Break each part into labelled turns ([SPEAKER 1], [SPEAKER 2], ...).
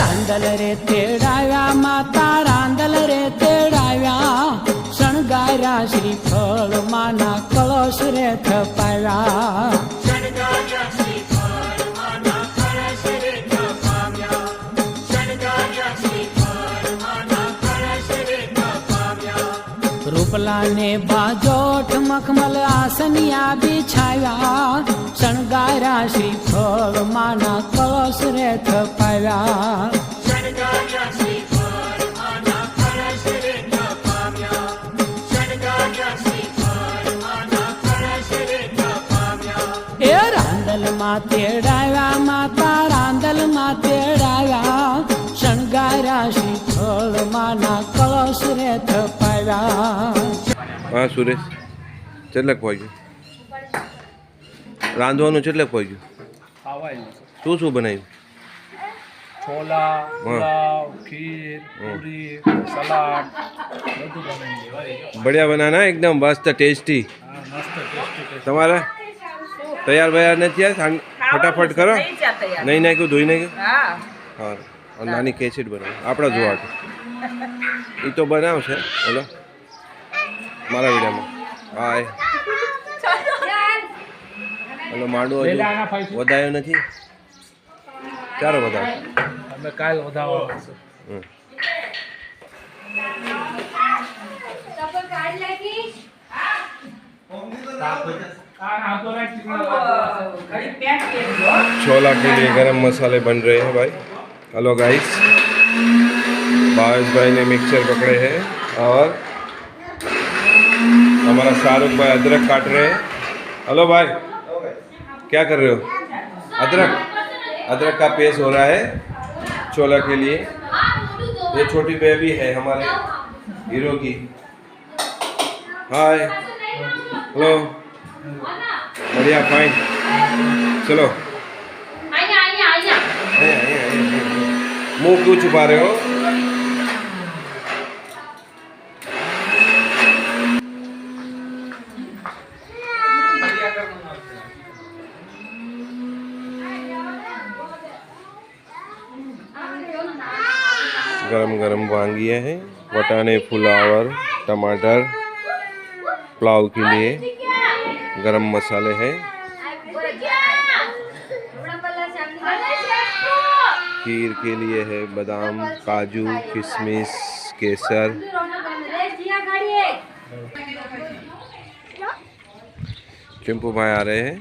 [SPEAKER 1] રાંદલ રે તેડાવ્યા માતા રાંદલ રે તેડાવ્યા શણગાર્યા શ્રીફળ માના કળશ રે થપાવ્યા રૂપલા ને બાજોઠ મખમલ આસનિયા બિછાવ્યા શણગાર્યા શ્રીફળ માના કળશ રે થપાવ્યા એ રાંદલ માં તેડાવ્યા માતા રાંદલ માં તેડાવ્યા શણગાર્યા શ્રીફળ માના કળશ રે થપાવ્યા.
[SPEAKER 2] હા સુરેશ, કેટલાક વાગ્યું? રાંધવાનું કેટલાક વાગ્યું? શું શું બનાવ્યું?
[SPEAKER 3] छोला, पुलाव, खीर, पूरी, सलाद, બધું બનાવી.
[SPEAKER 2] बढ़िया बनाना एकदम मस्त टेस्टी.
[SPEAKER 3] હા, મસ્ત ટેસ્ટી.
[SPEAKER 2] તમારા તૈયાર બયાર નથી? ફટાફટ કરો. નહીં નાખ્યું, ધોઈ નાખ્યું? હા. और નાની કેસેટ બનાવો આપણા જોવા એ તો બનાવશે. બોલો મારા વિડીયોમાં. Hi hello. માંડવો વધાયો નથી? ક્યારે વધાવો?
[SPEAKER 3] અમે કાલ વધાવવા છે.
[SPEAKER 2] छोला के लिए गरम मसाले बन रहे हैं भाई. हेलो गाइस, भावेश भाई ने मिक्सर पकड़े हैं और हमारा शाहरुख भाई अदरक काट रहे हैं. हेलो भाई, क्या कर रहे हो? अदरक का पेस्ट हो रहा है छोला के लिए. ये छोटी बेबी है हमारे हीरो की. हाय, हेलो, बढ़िया, फाइन. चलो मुंह क्यों छुपा रहे हो? गरम गरम वांगी है, वटाने, फुलावर, टमाटर. पुलाव के लिए गरम मसाले हैं. खीर के लिए है बादाम, काजू, किशमिश, केसर. चिंपू भाई आ रहे हैं.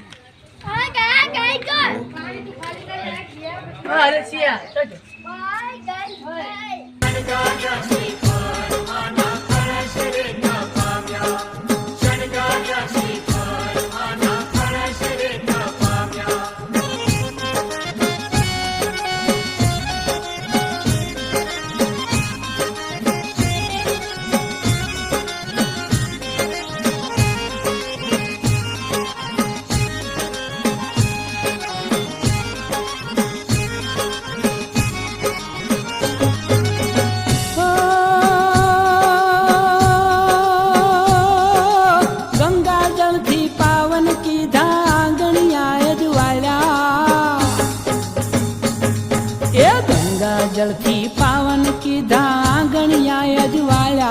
[SPEAKER 1] जलथी पावन की धांगणिया अजवाया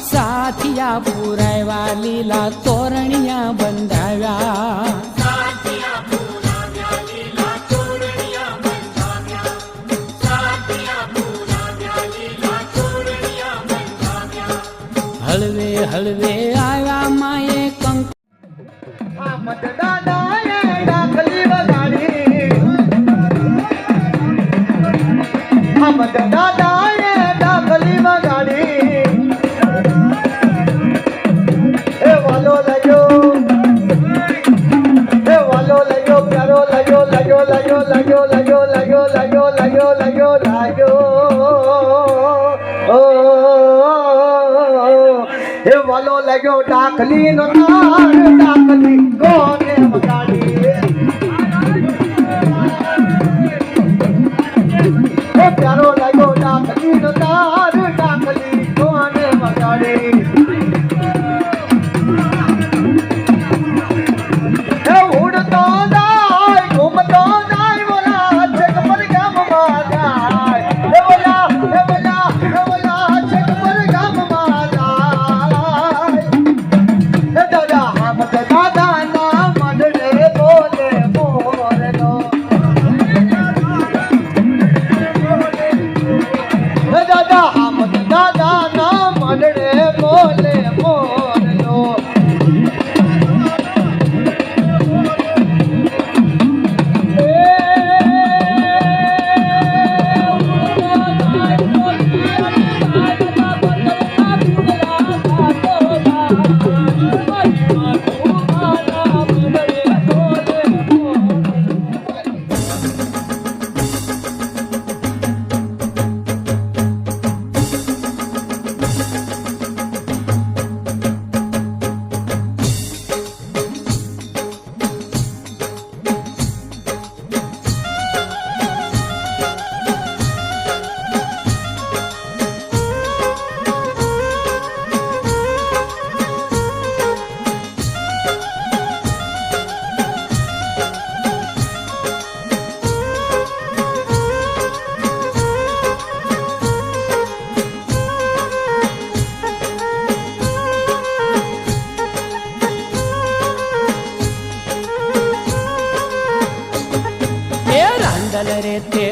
[SPEAKER 1] साथिया पुरावा लीला तोरणिया बंधाव्या. हलवे हलवे आया माए कंक
[SPEAKER 4] दादा ने डाकली गाड़ी ए वालो लगो प्यारो लगो ए वालो लगो डाकली नो तार डाकली गोने गाड़ी प्यारो लगो डाकली नो तार डाकली कोने मगाड़े ए उड़तो जाए घूमतो जाए बोला जग पर गम मार जाए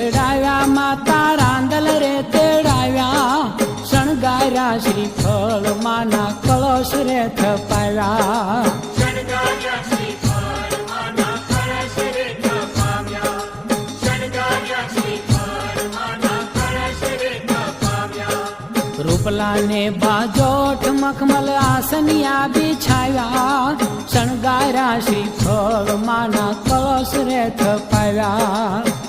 [SPEAKER 1] તેડાવ્યા માતા રાંદલ રે તેડાવ્યા શણગાર્યા શ્રીફળ માના કળશ રે થપાવ્યા રૂપલાને બાજોઠ મખમલ આસનિયા બિછાવ્યા શણગાર્યા શ્રીફળ માના કળશ રે થપાવ્યા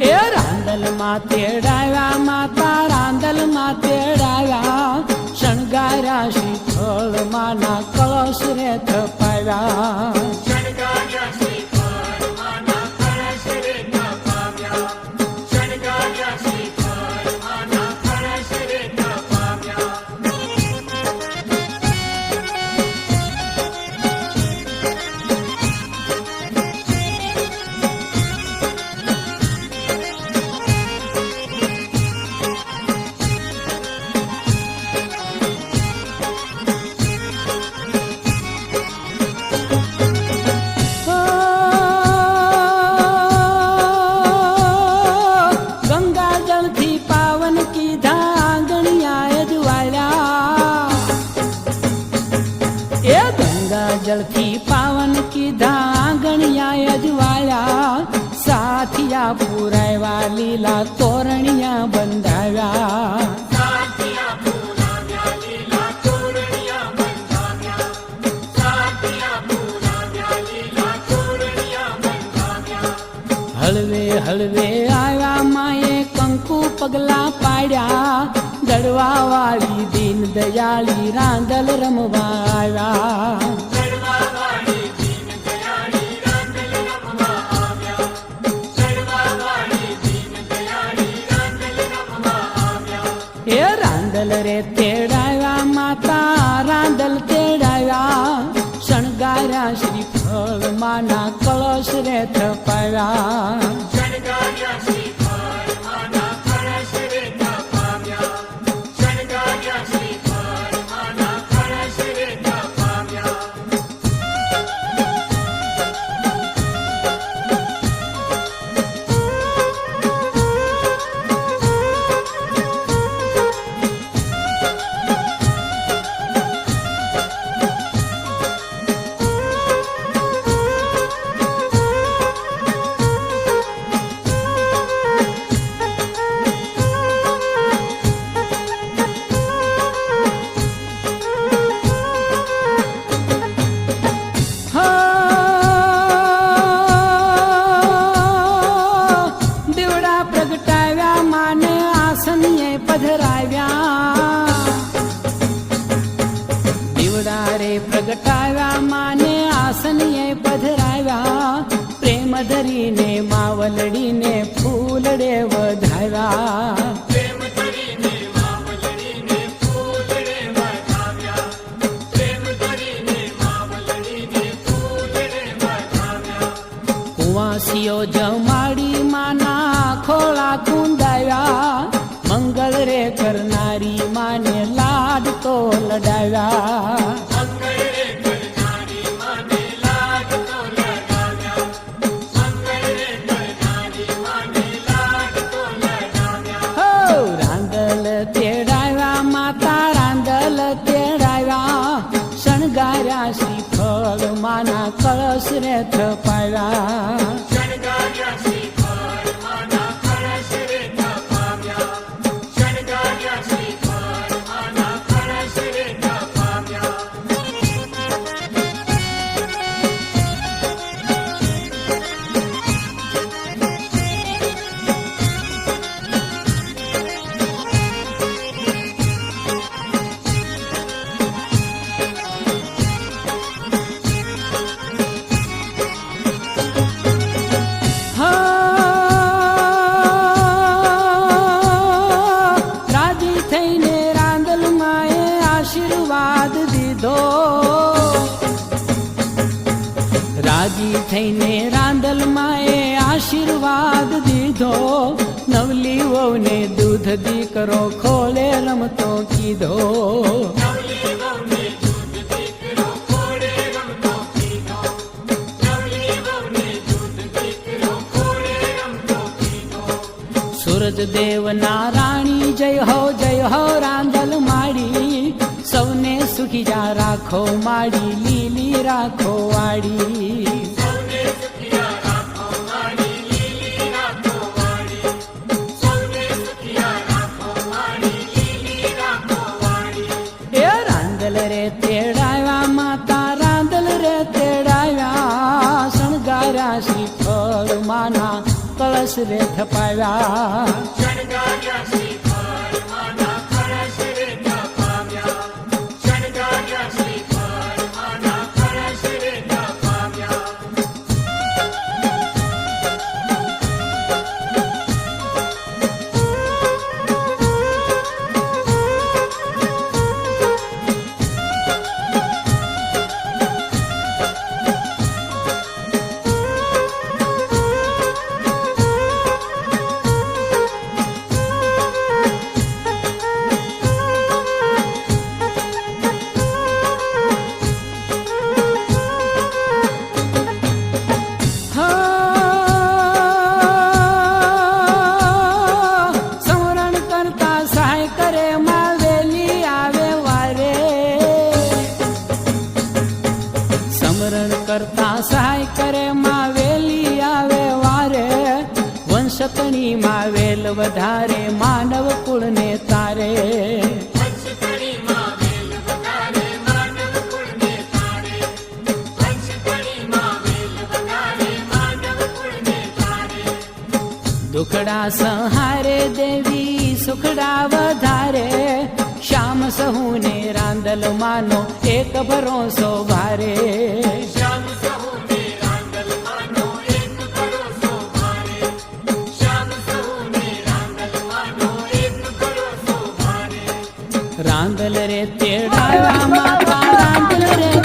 [SPEAKER 1] એ રાંદલમાં તેડાવ્યા માતા રાંદલમાં તેડાવ્યા શણગાર્યા શ્રીફળ માના કળશ રે થપાવ્યા જળથી પાવન કીધા ગણિયા અજવાળ્યા સાથિયા પુરાવ્યા લીલા તોરણિયા બંધાવ્યા હળવે હળવે આવ્યા માએ કંકુ પગલા પાડ્યા ગળવા વાળી દીન દયાળી રાંદલ રમવા આવ્યા એ રાંદલ રે તેડાવ્યા માતા રાંદલ તેડાવ્યા શણગાર્યા શ્રીફળ માના કળશ રે થપાવ્યા પ્રગટાવ્યા માને આસનીએ પધરાવ્યા પ્રેમ ધરીને માવલડીને ફૂલડે વધાવ્યા કુંવાસીઓ જમાડી માના ખોળા કુંદાવ્યા મંગળ રે કરનારી માને લાડ તો લડાવ્યા રાંદલ તેડાવ્યા માતા રાંદલ તેડાવ્યા શણગાર્યા શ્રીફળ માના કળશ રે થપાવ્યા રાજી થઈને રાંદલ માએ આશીર્વાદ દીધો નવલી વહુને દૂધ દીકરો ખોલે રમતો કીધો વ્રજદેવના રાણી જય હો રાંદલ માડી સૌને સુખી જા રાખો માડી લીલી રાખો વાડી એ રાંદલ રે તેડાવ્યા માતા રાંદલ રે તેડાવ્યા શણગાર્યા શ્રીફળ માના કળશ રે થપાવ્યા કરતા સહાય કરે માં વેલી આવે વારે વંશકણી માં વેલ વધારે માનવ કુળને તારે દુખડા સંહારે દેવી સુખડા વધારે શ્યામ સહુને રાંદલ માનો એક ભરોસો ભારે રાંદલ રે તેડાવ્યા માતા રાંદલ રે